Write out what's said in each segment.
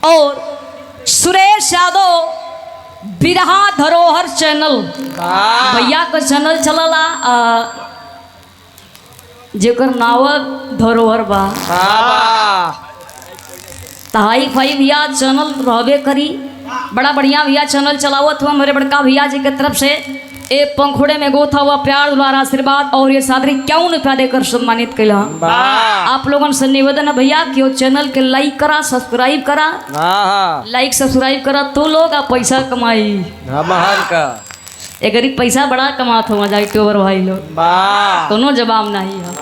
और सुरेश यादव बिरहा धरोहर चैनल भैया का चैनल चलला जेकर नाव धरोहर बा हाई फाई भैया चैनल रहबे करी। बड़ा बढ़िया भैया चैनल चलावत हुआ मेरे बड़का भैया जी के तरफ से ए पंखुड़े में गोथा हुआ प्यार दुलार आशीर्वाद और ये सादरी क्यों न प्यादे कर सम्मानित कैला। आप लोगों से निवेदन है भैया कि वो चैनल के लाइक करा सब्सक्राइब करा लाइक सब्सक्राइब करा तो लोग आप पैसा कमाई का एक गरीब पैसा बड़ा कमात हो मजा यूट्यूबर भाई लोग दोनों जवाब नहीं है।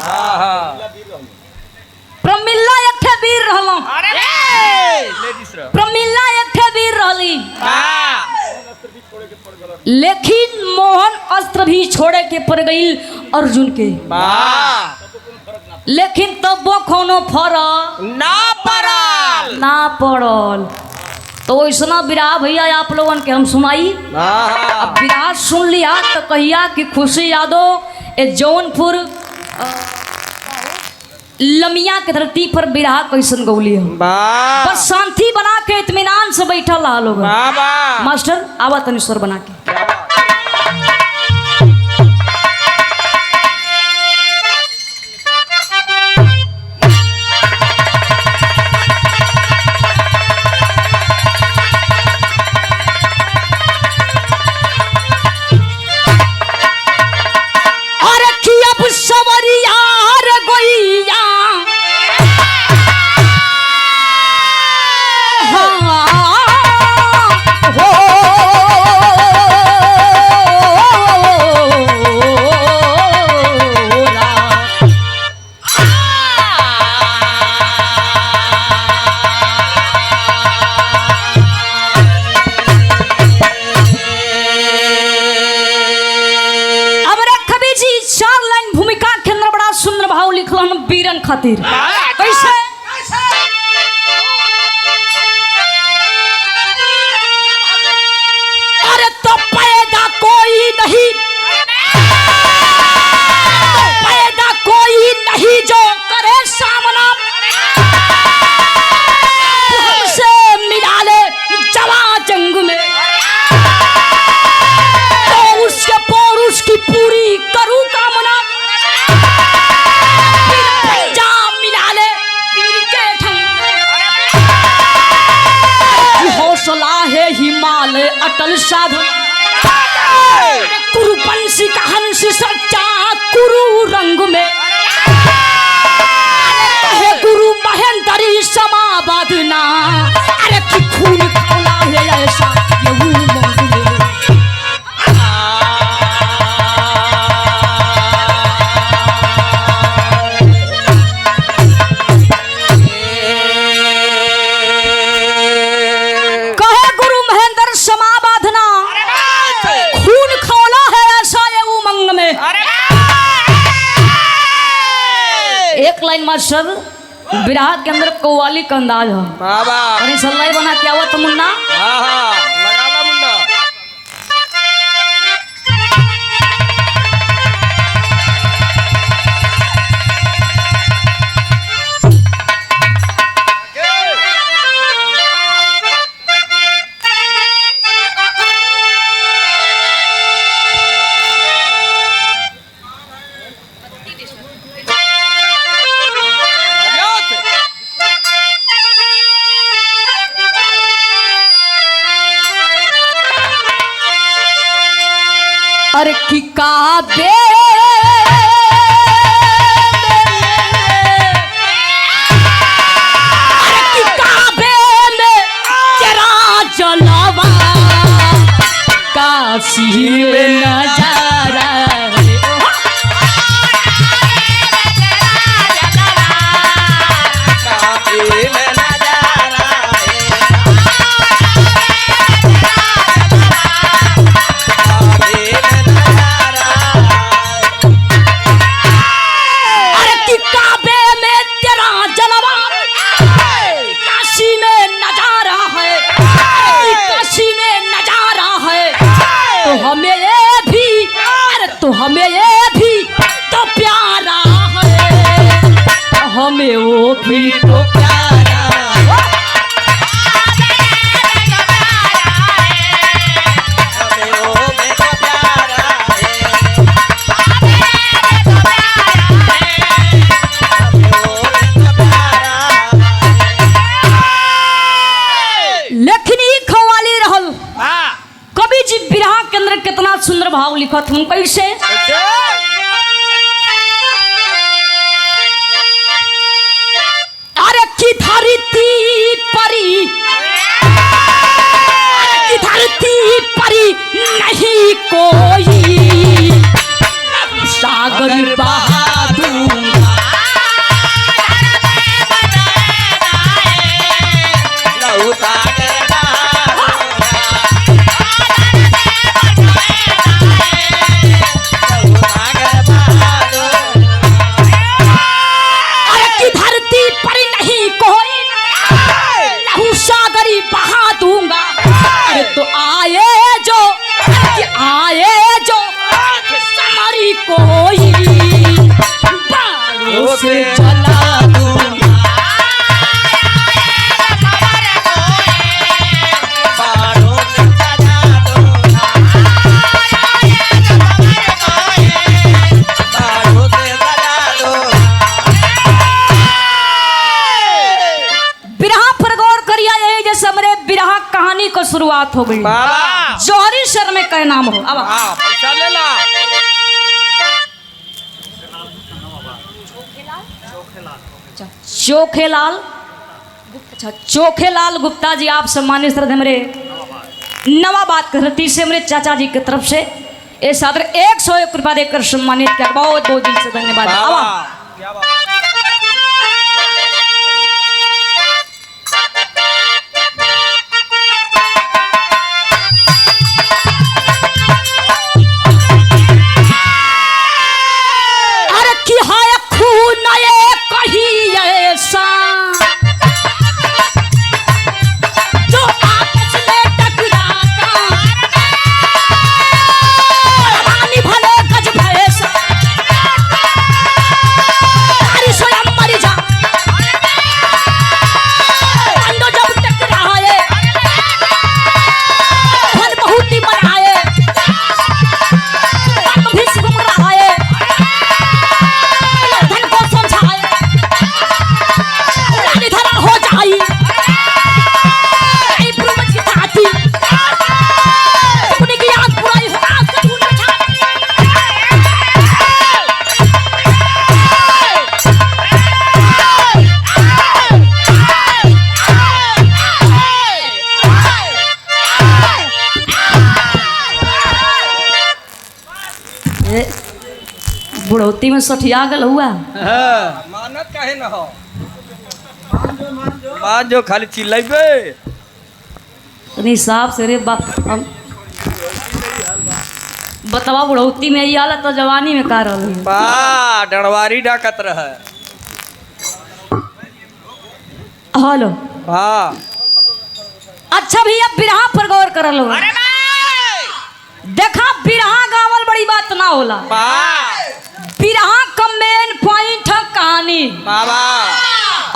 प्रमिला एक ठे वीर रहलो प्रमिला एक ठे वीर रहली लेकिन मोहन अस्त्र भी छोड़े के पड़ गई अर्जुन के लेकिन तब वो कोनो फरक ना पड़ल। तो ऐसा विराह भैया आप लोगन के हम सुनाई। अब विराह सुन लिया तो कहिया कि खुशी यादव ए जौनपुर लमिया के धरती पर विराह कैसन गौली है बस शांति बना के इत्मीनान से बैठा रहा लोग। मास्टर आवा तनी स्वर बना के खातिर कैसे अरे तो पैदा कोई नहीं पैदा कोई नहीं जो करे सामना हमसे मिला ले जवा जंग में तो उसके पौरुष की पूरी करूं कामना हिमालय अटल साधन कुरुपंशी का हंस सच्चा कुरु रंग में है गुरु महेंद्री समाबादना अरे कि खून खौला है ऐसा मास्टर विराह के अंदर कव्वाली का अंदाज है सल्लाई बना के आवत मुन्ना लगा मुन्ना अरे की काबे में तेरा जलवा काशी में नजारा भाव लिखत हूँ कैसे। अरे की धरती परी, की धरती परी नहीं कोई, सागर बहा दूंगा। तो आए जो, आए जो समरी कोई बालों से जला दूंगा। बिरहा पर गौर करिया यही जैसे हमरे बिरहा कहानी को शुरुआत हो गई। जौहरी शर में कह नाम हो। अब पैसा ले ला। चोखेलाल, अच्छा चोखेलाल गुप्ता जी आप सम्मानित श्रद्धेय मेरे नवाबाद धरती से मेरे चाचा जी की तरफ से ये सादर 101 रुपया देकर सम्मानित किया। बहुत बहुत दिल से धन्यवाद। बुढ़ौती में सठिया गल हुआ। मानत काहे न हो, मान जो खाली चिल्लाइबे तनी साफ से रे बाप। बतावा बुढ़ौती में आई आला तो जवानी में का रही बा डरवारी डाकत रहे। हेलो हाँ अच्छा भैया बिरहा पर गौर कर लो। देखा बिरहा गावल बड़ी बात ना होला। बिरहा का मेन पॉइंट है कहानी। बाबा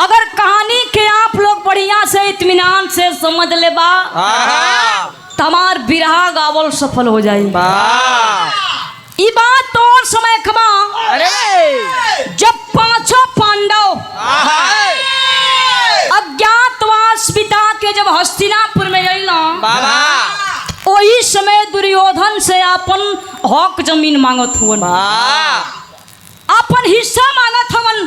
अगर कहानी के आप लोग बढ़िया से इत्मीनान से समझ ले बा तमार बिरहा गावल सफल हो जाए। ई बात तो और समय खबा जब पांचों पांडव अज्ञातवास बिता के जब हस्तिनापुर में गई ना वही समय दुर्योधन से अपन हक जमीन मांगत हुवन, अपन हिस्सा मांगत हवन।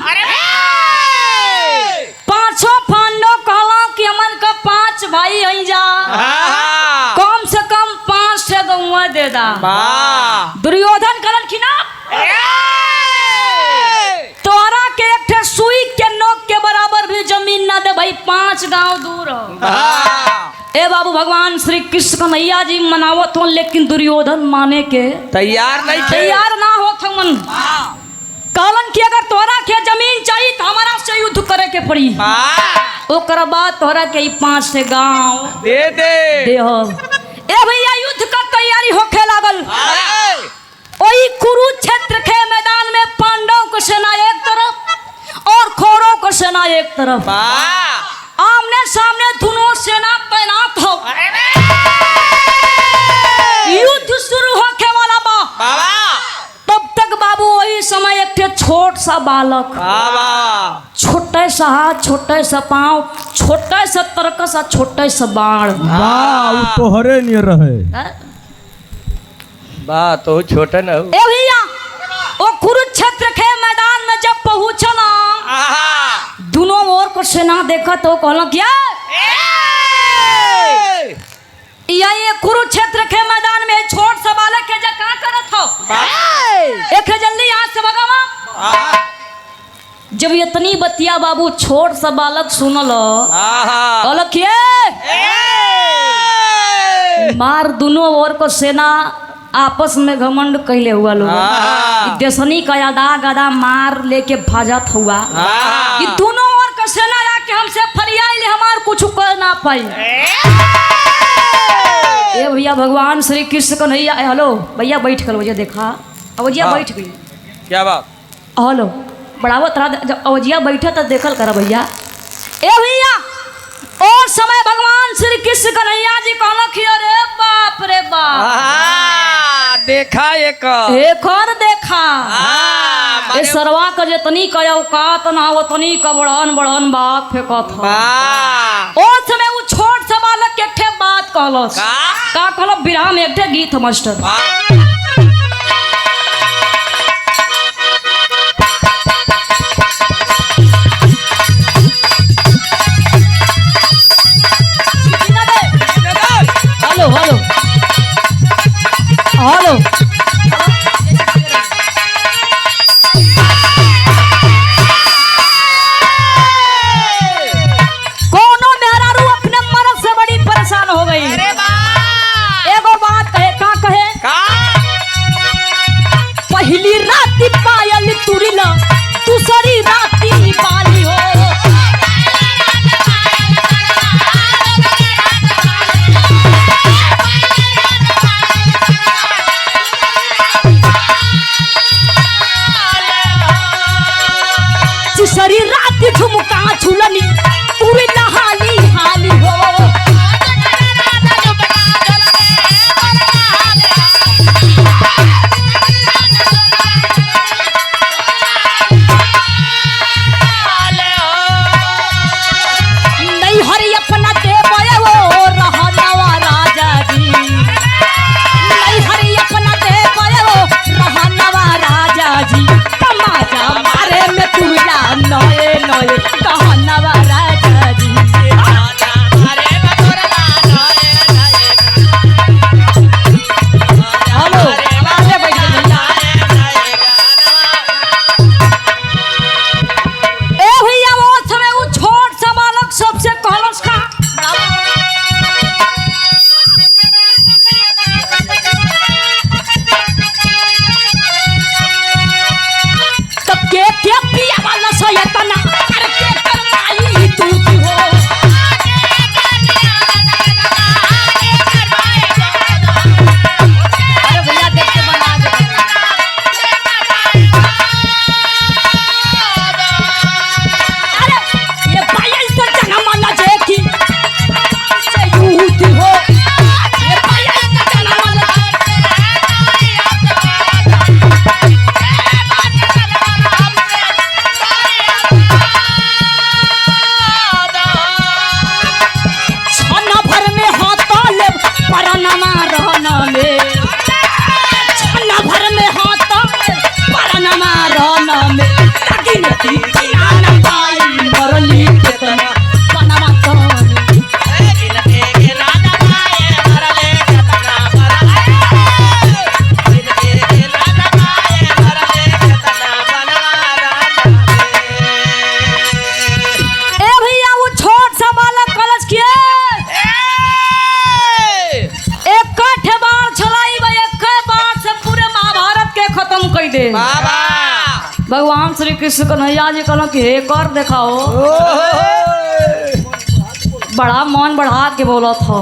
पांचों पांडव कहला कि हमन का 5 भाई हई जा, कम से कम 5 ठे गौवा दे दा। दुर्योधन कहलन कि ना तोरा के एक ठे सुई के नोक के बराबर भी जमीन ना दे भाई, 5 गांव दूर हो। ए बाबू भगवान श्री कृष्ण कन्हैया जी मनावत हो, लेकिन दुर्योधन माने के तैयार नहीं, तैयार ना हो थमन। कहलन कि अगर तोरा के जमीन चाहिए तो हमारा से युद्ध करे के पड़ी। ओकर बाद तोरा के 5 ठे गांव दे दे हो। ए भैया युद्ध का तैयारी होखे लागल। वही कुरुक्षेत्र के मैदान में पांडव को सेना एक तरफ और कौरव को सेना एक तरफ, आमने सामने दोनों सेना तैनात हो। युद्ध शुरू होके वाला बा। तब तक बाबू वही समय एक छोट सा बालक, छोटे सा हाथ, छोटे सा पांव, छोटे सा तरकस, छोटे सा बाण, तोहरे नियर रहे। वाह तो छोटा न हो ए भैया ओ कुरुक्षेत्र के मैदान में जब पहुंचला दोनों ओर को सेना देखा तो कहला क्या ये कुरुक्षेत्र के मैदान में छोट सा बालक के जा का करत हो एक जल्दी यहाँ से भगावा। जब इतनी बतिया बाबू छोट सा बालक सुनल कहलक मार दोनों ओर को सेना आपस में घमंड कहले हुआ लोग देशनी का यादा गदा मार लेके भाजत हुआ कि दोनों ओर का सेना आके हमसे फरियाइले हमार कुछ कर ना पाई। ए भैया भगवान श्री कृष्ण कन्हैया हेलो भैया बैठ कर वजह देखा अवजिया बैठ गई क्या बात हेलो बढ़ावो तरह जब अवजिया बैठे तो देखल कर भैया। ए भैया और समय भगवान श्री कृष्ण कन्हैया जी कहला कि अरे बाप रे बाप देखा एक और देखा ए सरवा का जतनी का औकात ना उतनी का बड़न बड़न बात फेंकत हो। और समय वो छोट सा बालक के ठे बात कहलस का कहल विराम एक ठे गीत मास्टर हेलो हेलो हेलो कोनो मेहरारू अपने मर्द से बड़ी परेशान हो गई। एगो बात कहे का पहली रात पायल तुरिला दूसरी रात पाली हो तीसरी रात झुमका झुलनी पूरी नहाली हाली हो नहीं हरी अपना दे बड़े वो रहनवा राजा जी नहीं हरी अपना दे बड़े वो रहनवा राजा जी तमाजा मारे में तुला नए नए कहनवा राजा जी हेलो आगे बैठ ए भैया वो समय वो छोट सा बालक सबसे कहलस का तब के पिया वाला सयतना अरे के करमाई तू हो अरे भैया देख के बना दे अरे ये भाई इसको जन्म वाला जे की से यूथ हो ये भाई इसको जन्म वाला छना भर में हाथ ले परनमा रहना में छना भर में हाथ परनमा रहना में लगी नती ना पाई मरली केतना पनमा तन ए भैया वो छोट सा बालक कलश किए एक कठे बार चलाई भाई एक बार से पूरे महाभारत के खत्म कर दे भगवान श्री कृष्ण कन्हैया जी कहलो कि हे कर दिखाओ बड़ा मन बढ़ा के बोला था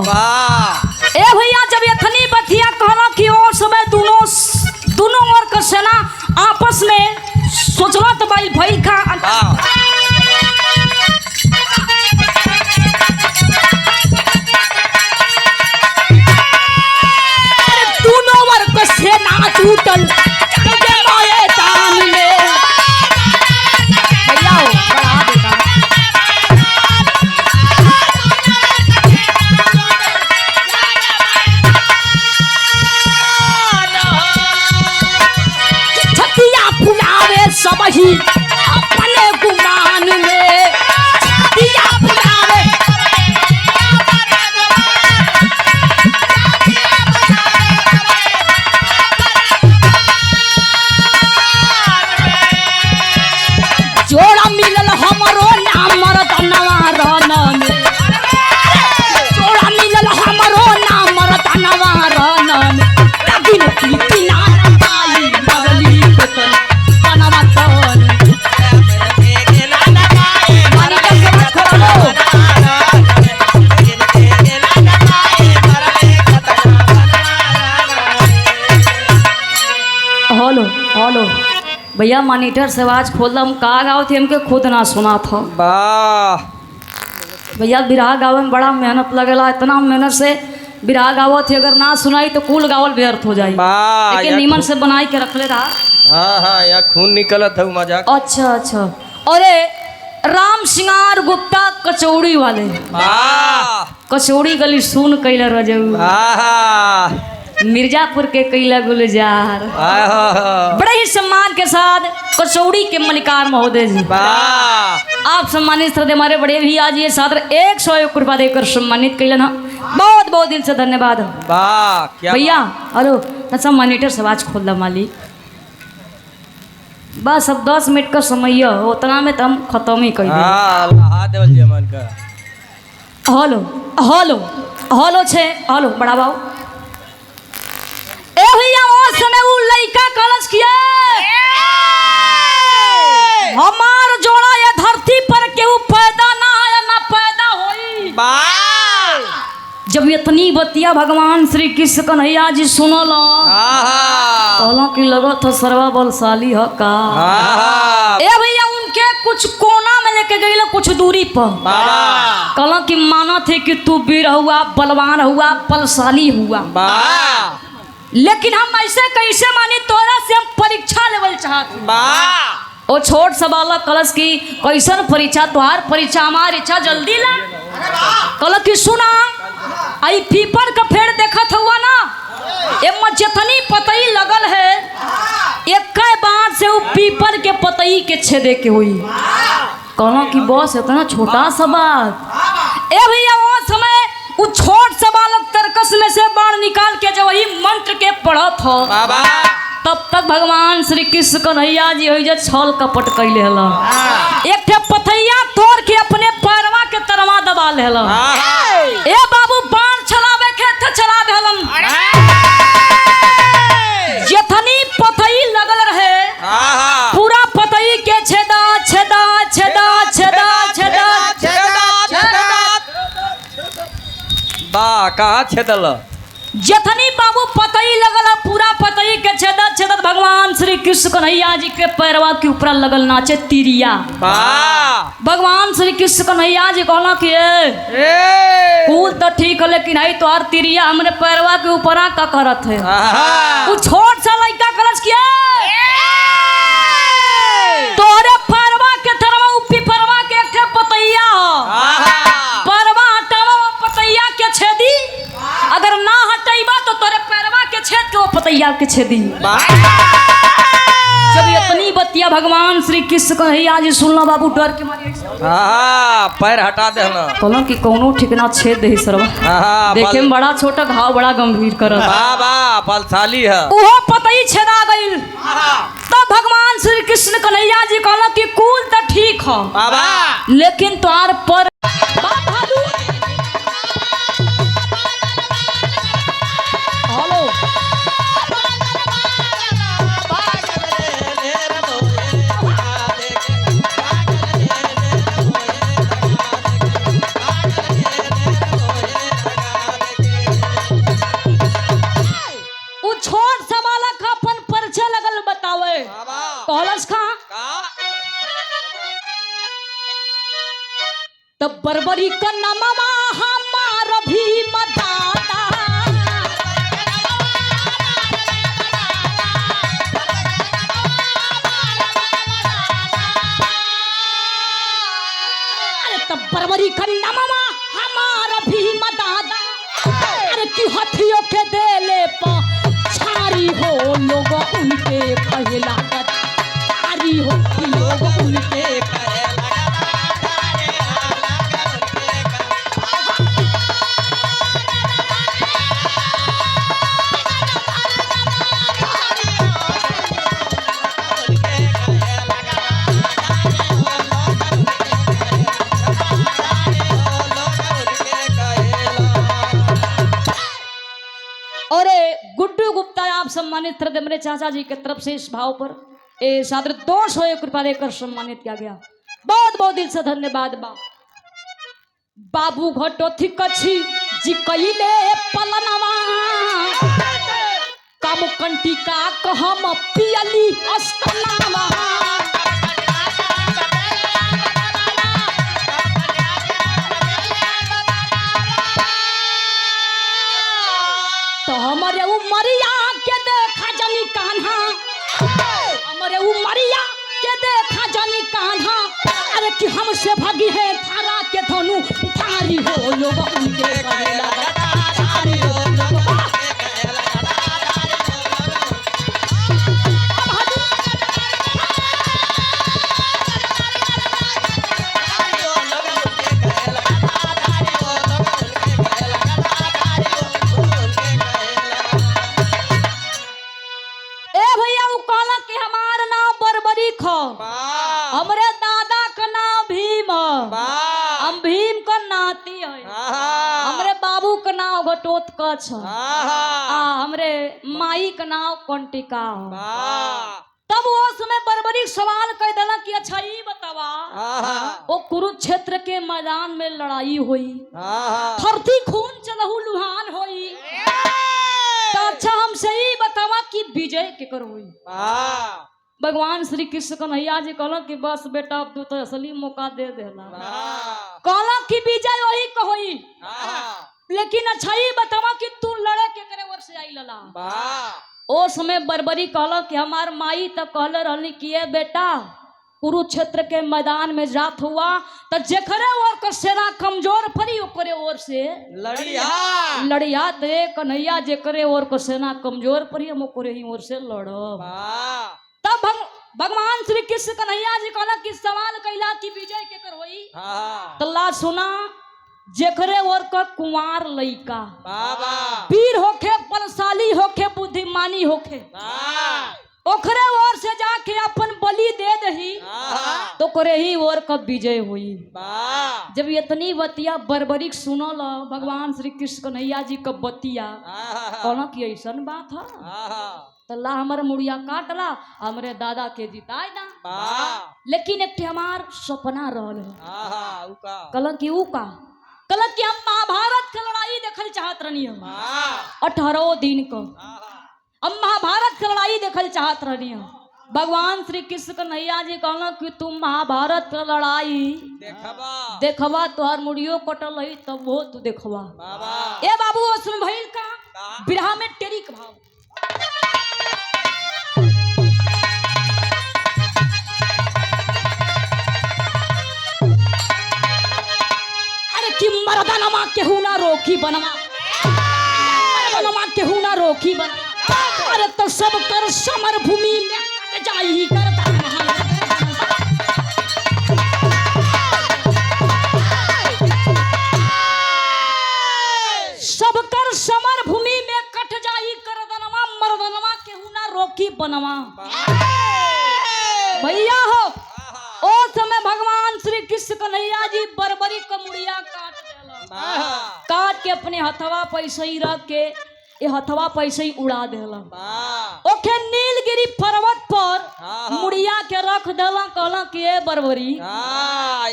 ए भैया जब इतनी बतिया कहला कि और समय दोनों ओर का सेना आपस में सोचला तो भाई का दोनों वर्ग से ना टूटल चल के माये दान में भैया बढ़ा देता भैया मॉनिटर से आवाज खोल हम का गाओ थे हमके खुद ना सुना था। वाह भैया बिरहा गावे में बड़ा मेहनत लगेला, इतना मेहनत से बिरहा गावत थे, अगर ना सुनाई तो कुल गावल व्यर्थ हो जाई। वाह लेकिन नीमन से बनाई के रख ले रहा। हाँ हाँ यहाँ खून निकलत है मजाक। अच्छा अच्छा। अरे राम सिंगार गुप्ता कचौड़ी वाले, वाह कचौड़ी गली सुन कैला रजऊ, वाह मिर्जापुर के कैला गुलजार, बड़े ही सम्मान के साथ कचौड़ी के मलिकार महोदय जी, वाह आप सम्मानित श्रद्धेय हमारे बड़े भी आज ये सादर 101 रुपया देकर सम्मानित कैलन। बहुत बहुत दिल से धन्यवाद। वाह क्या भैया हेलो अच्छा मॉनिटर से आवाज खोल दा मालिक, बस अब 10 मिनट का समय है, उतना में तो हम खत्म ही कर देंगे। हाँ देवल जी मन का हेलो हेलो हेलो छे हेलो बड़ा बाबू ए भैया वो समय वो लड़का कलश किया हमार जोड़ा ये धरती पर केहू पैदा ना आया ना पैदा होई। जब इतनी बतिया भगवान श्री कृष्ण कन्हैया जी सुनल कहला कि लगत हो सरवा बलशाली ह का। ए भैया उनके कुछ कोना में लेके गई कुछ दूरी पर, कहला कि माना थे कि तू वीर हुआ बलवान हुआ बलशाली हुआ, लेकिन हम ऐसे कैसे मानी तोरा से हम परीक्षा लेवल चाहते। ओ छोट सा बालक कलश की कैसन परीक्षा, तुहार परीक्षा हमार इच्छा जल्दी ला। कलश की सुना आई पीपल का पेड़ देखत हुआ ना, एमा जितनी पतई लगल है एक बार से वो पीपल के पतई के छेदे के हुई। कहला कि बॉस इतना छोटा सा बात। ए भैया वो समय वो छोट सा बालक तरकस में से बाण निकाल के जब वही मंत्र के पढ़त हो, तब तक भगवान श्री कृष्ण कन्हैया जी हो छल कपट कैले हला, एक ठे पथैया तोड़ के अपने पैरवा के तरवा दबा ले हला। ए बाबू बाण चलावे के थे चला देहलन, जथनी पथई लगल रहे पूरा पतई के छेदा छेदा छेदा छेदा छेदा वाह कहाँ छेदल जथनी बाबू पतई लगल पूरा पतई के छेदत छेदत भगवान श्री कृष्ण कन्हैया जी के पैरवा के ऊपर लगल नाचे तिरिया। भगवान श्री कृष्ण कन्हैया जी कहला कि कुल तो ठीक है लेकिन आई तो आर तिरिया हमने पैरवा के ऊपर का करत है। वो छोट सा लड़का करस किया तोरे पैरवा के तरवा ऊपी पैरवा के एक पतैया पैरवा हटावा पतैया के छेदी, अगर ना हटाइबा तो तोरे पैरवा के छेद के वो पतैया के छेदी। जब इतनी बतिया भगवान श्री कृष्ण कन्हैया जी सुनला बाबू डर के मारे पैर हटा दे ना, कहला कि कौनो ठिकना छेद दे सरवा, देखे में बड़ा छोटा घाव बड़ा गंभीर करत बलशाली है। ओहो पतई छेदा गइल। तब भगवान श्री कृष्ण कन्हैया जी कहला कि कुल तो ठीक है लेकिन तोहार पर तब बरबरी का नमवा हमार भी मदाता, अरे तब बरबरी का नमवा हमार भी मदाता, अरे कि हथियों के देले पर छारी हो लोग उनके कहला छारी हो लोग उनके सम्मानित श्रद्धेय मेरे चाचा जी के तरफ से इस भाव पर सादर 201 रुपया देकर सम्मानित किया गया। बहुत बहुत दिल से धन्यवाद। बाबू घटो थी कछी जी कईले पलनवा का हम कंटिका कहम पियली अस्तनावा तो हमारे उमरिया के देखा जानी कान्हा हमारे उमरिया के देखा जानी कान्हा अरे कि हमसे भागी है थारा के धनु थारी हो लोग उनके कहेला थारी हो लोग हमरे दादा का नाम भीम हम भीम का नाती है हमरे बाबू का नाम घटोत्कच हमरे माई का नाम कंटिका तब वो समय बर्बरी सवाल कह दिला कि अच्छा ही बतावा वो कुरुक्षेत्र के मैदान में लड़ाई हुई धरती खून चलहु लुहान हुई तो अच्छा हमसे ही बतावा कि विजय केकर हुई भगवान श्री कृष्ण कन्हैया जी कहला कि बस बेटा अब तू तो असली मौका दे देला कहला कि विजय वही कहोई लेकिन अच्छा ही बतावा कि तू लड़े के करे ओर से आई लला ओ समय बर्बरी कहला कि हमार माई तो कहले रहली कि ये बेटा कुरुक्षेत्र के मैदान में जात हुआ तो जेकरे ओर का सेना कमजोर पड़ी ओकरे ओर से लड़िया दे कन्हैया जेकरे ओर का सेना कमजोर पड़ी हम ओकरे ही ओर से लड़ब तब भगवान श्री कृष्ण कन्हैया जी कहला कि सवाल कैला कि विजय केकर होई तो ला सुना जेकरे ओर का कुंवार लइका वीर होखे बलशाली होखे बुद्धिमानी होखे ओकरे ओर से जाके अपन बलि दे दही तो करे ही ओर का विजय हुई जब इतनी बतिया बर्बरिक सुनल भगवान श्री कृष्ण कन्हैया जी का बतिया कहना कि ऐसन बात है तल्ला हमार मुड़िया काटला हमरे दादा के जिताए ना लेकिन एक हमार सपना रहल कल की ऊ का कल की हम महाभारत के लड़ाई देखल चाहत रहनी हम 18 दिन को हम महाभारत के लड़ाई देखल चाहत रहनी हम भगवान श्री कृष्ण कन्हैया जी कहला कि तुम महाभारत के लड़ाई देखवा तोहर मुड़ियो कटल है तब वो तू देखवा ए बाबू उसमें भइल का बिरहा में टेरी के भाव कि मर्दानमा केहू ना रोकी बनवा मर्दानमा केहू ना रोकी बनवा अरे तो सब कर समर भूमि में जाई करता सब कर समर भूमि में कट जाई करदनवा मर्दनवा केहू ना रोकी बनवा भैया हो ओ समय भगवान श्री कृष्ण कन्हैया जी बर्बरी कमुड़िया काट के अपने हथवा पैसे ही रख के ये हथवा पैसे ही उड़ा देला ओके नीलगिरी पर्वत पर मुड़िया के रख देला कहला कि ए बर्बरी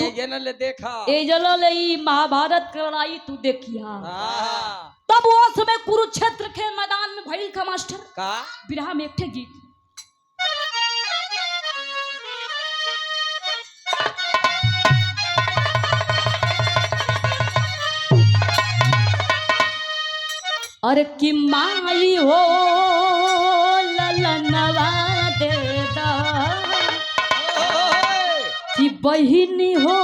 ये जनल देखा ए जलल ई महाभारत के लड़ाई तू देखिया तब वो समय कुरुक्षेत्र के मैदान में भइल का मास्टर का बिरहा में एक गीत अरे कि माई हो ललनवा दे दा कि बहिनी हो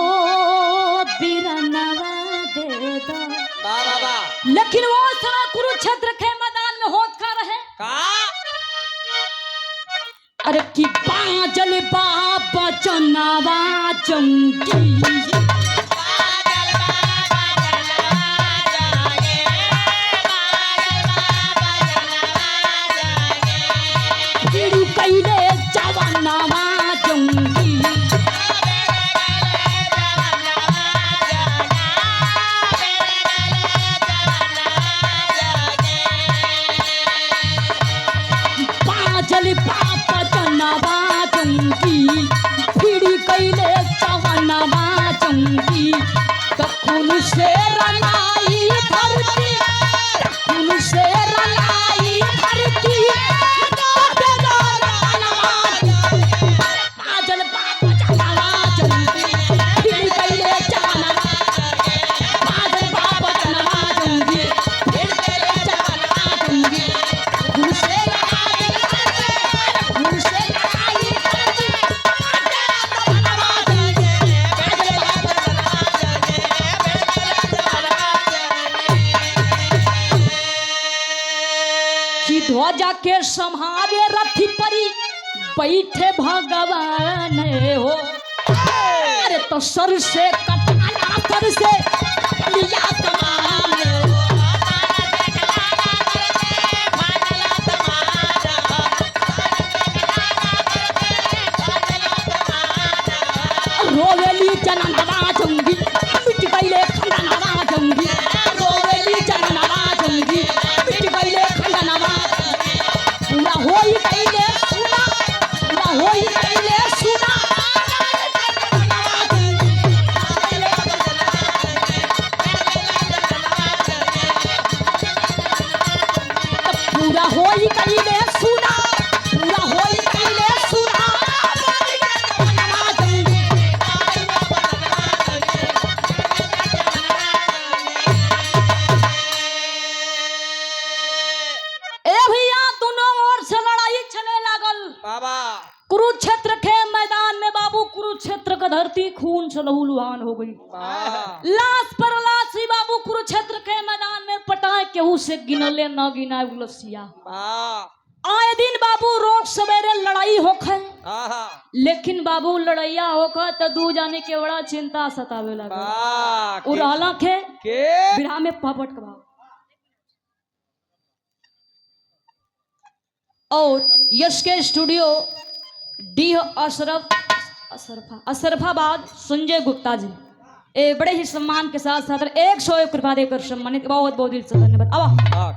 बिरनवा दे दा लेकिन वो समय कुरुक्षेत्र के मैदान में होत का रहे अरे कि बाजल बाबा चनावा चमकी कैले जवानावा जंगी बाजल पापा चनावा जंगी फिर कैले जवानावा ध्वजा के संहारे रथी परी बैठे भगवान हो। अरे तो सर से कटाला सर से लिया समान रोवेली जननवा जंगी मिट गईले खंडनवा जंगी रोवेली जननवा जंगी मिट गईले खंडनवा पूरा होई गईले सुना पूरा होई गईले सुना पूरा होई गईले सुना पूरा होई गईले सुना बाबा कुरुक्षेत्र के मैदान में बाबू कुरुक्षेत्र का धरती खून से लहूलुहान हो गई। लाश पर लाश ही बाबू कुरुक्षेत्र के मैदान में पटाए केहू से गिनले न गिनाए उलसिया। आए दिन बाबू रोज सवेरे लड़ाई होखे लेकिन बाबू लड़ैया होकर तो दू जाने के बड़ा चिंता सतावे लगा। उड़ाला के बिरहा में पापट कबाब और यश के स्टूडियो डी अशरफाबाद संजय गुप्ता जी ए बड़े ही सम्मान के साथ साथ 101 रुपया देकर सम्मानित। बहुत बहुत दिल से धन्यवाद। आवा क्या बात।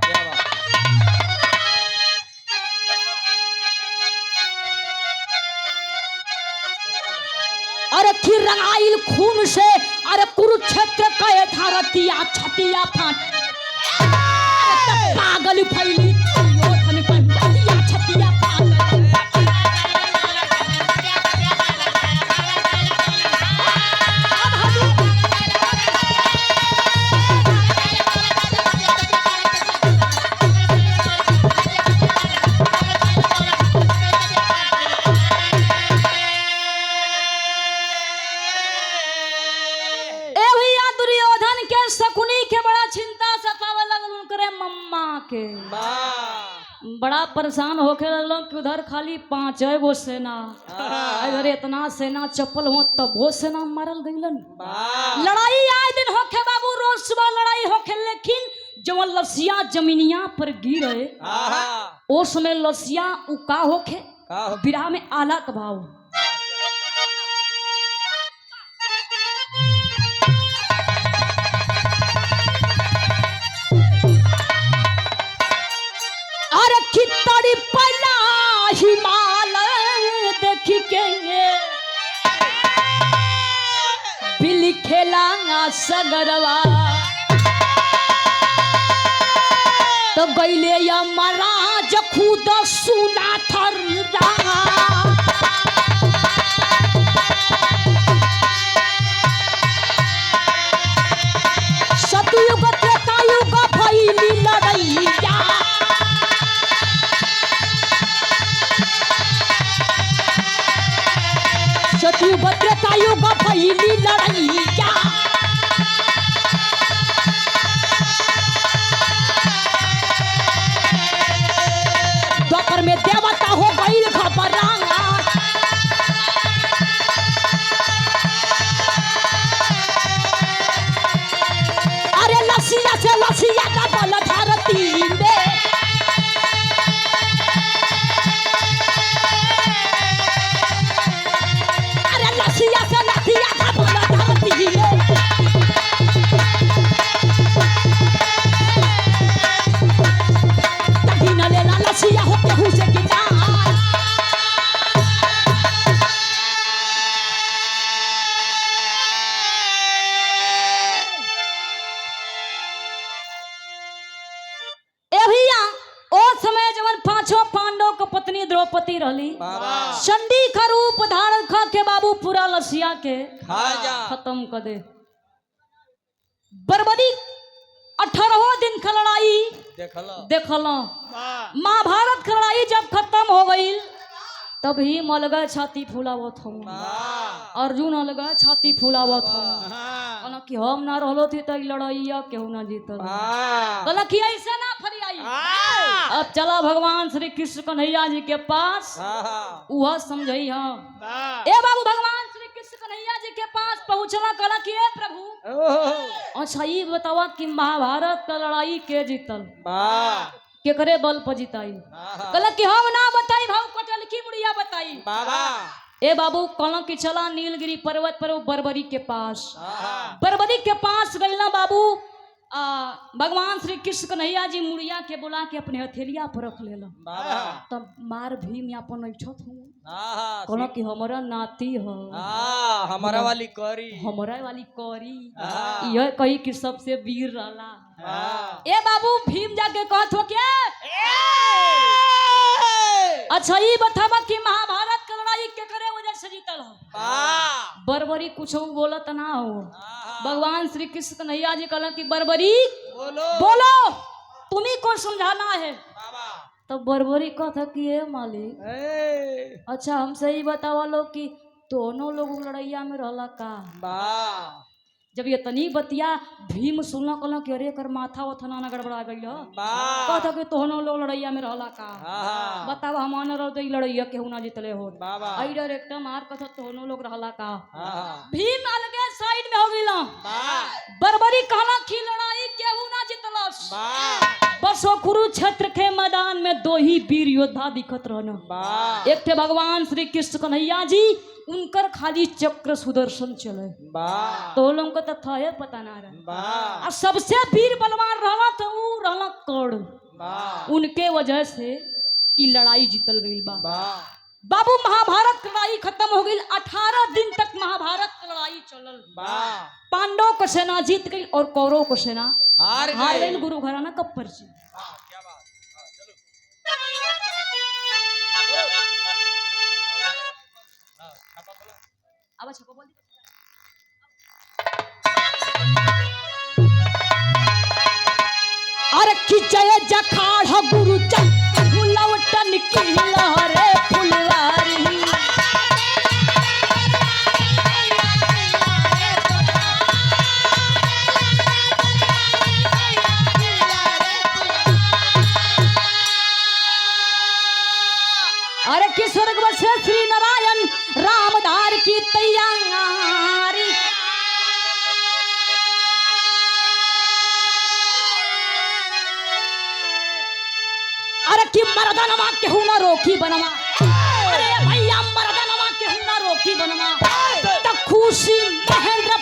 अरे फिर रंगाइल खून से अरे कुरुक्षेत्र कहे था रतिया छतिया फाट पागल फैली छतिया के बड़ा परेशान होके लगलो कि उधर खाली 5 गो सेना अगर इतना सेना चप्पल हो तब वो सेना मारल गईलन। लड़ाई आए दिन होके बाबू रोज सुबह लड़ाई होके लेकिन जब लसिया जमीनिया पर गिरे ओ समय लसिया उका होके बिरहा में आला का भाव। अरे कितनी पला हिमालय देख के बिल खेला सगरवा तो गईले या महाराज खुद सुना थर सतयुग त्रेतायुग फैली लड़ैया सतयुग त्रेतायुग फैली लड़ैया द्वापर में देवता हो गई घबराना अरे लसिया से लसिया का बल धरती में अरे लसिया से लसिया का बल धरती में लसिया हो केहू से गिना ए भैया ओ समय जवन पांचों पांडव के पत्नी द्रौपदी रहली चंडी का रूप धारण खा के बाबू पूरा लसिया के खत्म कर दे। बर्बरी 18 दिन का लड़ाई देखल महाभारत की लड़ाई जब खत्म हो गई तभी मलगा छाती फूलावत हो अर्जुन अलगा छाती फूलावत हो कहला कि हम ना रहलो थी तो लड़ाइया केहू ना जीतल। हाँ कहला कि ऐसे ना फरियाई। हाँ अब चला भगवान श्री कृष्ण कन्हैया जी के पास, हाँ वह समझई हाँ। हाँ ए बाबू भगवान श्री कृष्ण कन्हैया जी के पास पहुंचला। कहला कि ए प्रभु ओह, अच्छा ये बतावा कि महाभारत का लड़ाई के जीतल, वाह केकरे बल पर जिताई। हाँ कहला कि हम ना बताई भाव कटल की बुढ़िया बताई। बाबा ए बाबू कहला कि चला नीलगिरी पर्वत पर बरबरी के पास। हाँ बरबरी के पास गई ना बाबू, भगवान श्री कृष्ण कन्हैया जी मुड़िया के बुला के अपने हथेलिया पर रख लेला। बाबा तब मार भीम अपन ऐठत हूँ। हाँ कहला कि हमारा नाती हो, हाँ हमारा वाली करी हमारा वाली कौरी, हाँ। यह कही कि सबसे वीर रहला। हाँ ए बाबू भीम जाके कहत हो क्या? अच्छा ये बतावा कि महाभारत का लड़ाई के करे वजह से जीतल हो? वाह बरबरी कुछ बोलत ना हो। हाँ। भगवान श्री कृष्ण कन्हैया जी कहला कि बरबरी बोलो बोलो तुम्ही को समझाना है। बाबा तब बरबरी कहता कि ए मालिक ए अच्छा हमसे ही बतावा लो कि दोनों लोग लड़ैया में रहला का? वाह जब ये तनी बतिया भीम सुनला कहला कि अरे कर माथा वथना ना गड़बड़ा गई हो। वाह कहता कि दोनों लोग लड़ैया में रहला का? हाँ बतावा हम रह तो लड़ैया केहू ना जीतले हो। बाबा आई डायरेक्ट मार कथा दोनों लोग रहला का? हाँ भीम अलगे साइड में हो गईला। वाह बरबरी कहला कि लड़ाई केहू ना जीतलस। वाह बस वो कुरुक्षेत्र के मैदान में दो ही वीर योद्धा दिखत रहना। वाह एक थे भगवान श्री कृष्ण कन्हैया जी, उनकर खाली चक्र सुदर्शन चले। वाह तो लोगों को तो था पता ना रहा। वाह और सबसे वीर बलवान रहला तो वो रहला कर्ण। वाह उनके वजह से ये लड़ाई जीतल गई बा। वाह बाबू महाभारत की लड़ाई खत्म हो गई। 18 दिन तक महाभारत की लड़ाई चलल। वाह पांडवों को सेना जीत गई और कौरवों को सेना हार हार गए गई। गुरु घराना कब परची। क्या बात हाँ, चलो अब अच्छा बोल अरे कि जय जखाड़ गुरु चल लवटन की लहरे फुलवारी। अरे कि स्वर्ग से श्री नारायण रामधार की तैयारी। अरे कि मर्दनवा केहू ना रोकी बनवा। अरे भैया मर्दनवा केहू ना रोकी बनवा। तो खुशी महेंद्र